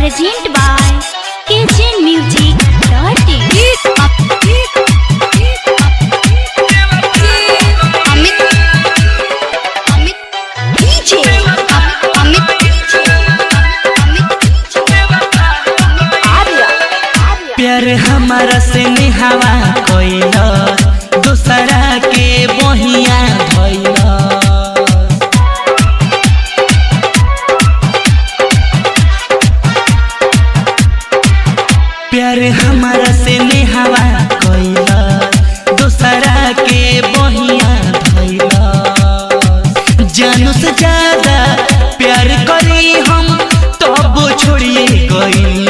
Present by KJ Music. प्यार हमारा से निहावा कोइला दूसरा के बहिया धइला। प्यार हमारा से निहावा कोइला दूसरा के बहिया धइला। जानू से ज्यादा प्यार करी हम तब छोड़िए गई।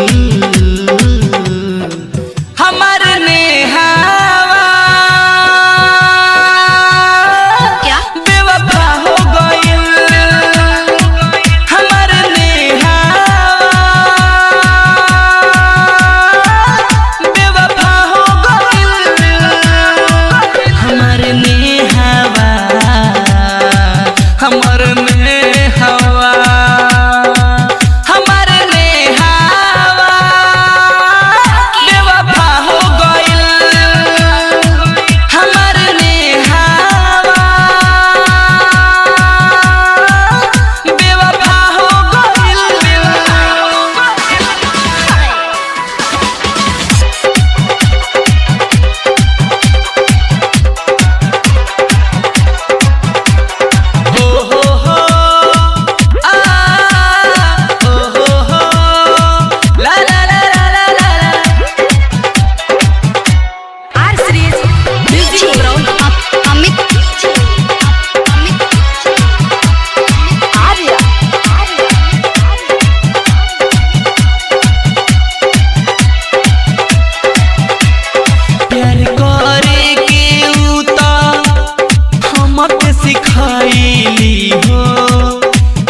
सिखाइली हो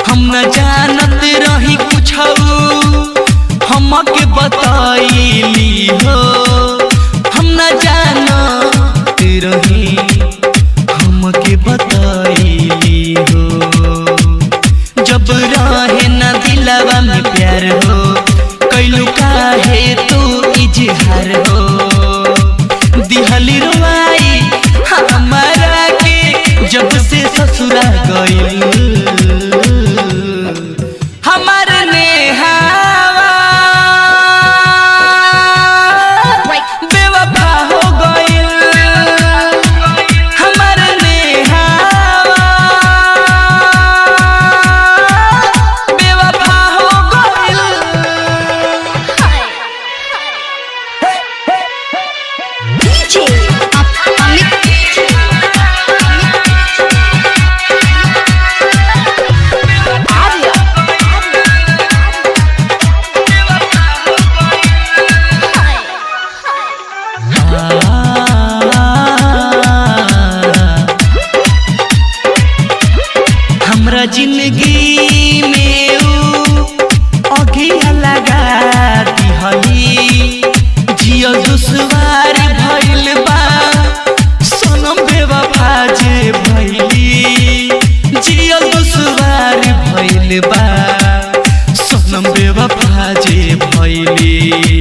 हम न जानत रही कुछ हमके बताइली हो। हम न जानत रही हमके बताइली हो। जब रहे न दिलवा में प्यार हो कैलू काहे तू इजहार हो। दिहली रुआई हमारा के जब से ससुरा गई। हमार नेहावा बेवफा हो गई। हमार नेहावा बेवफा हो गई। हमरा जिंदगी में अगिया लगा दिहली। जियो दुश्वार भइल बा सनम बेवफा जे भइली। जियो दुश्वार भइल बा सनम बेवफा जे भइली।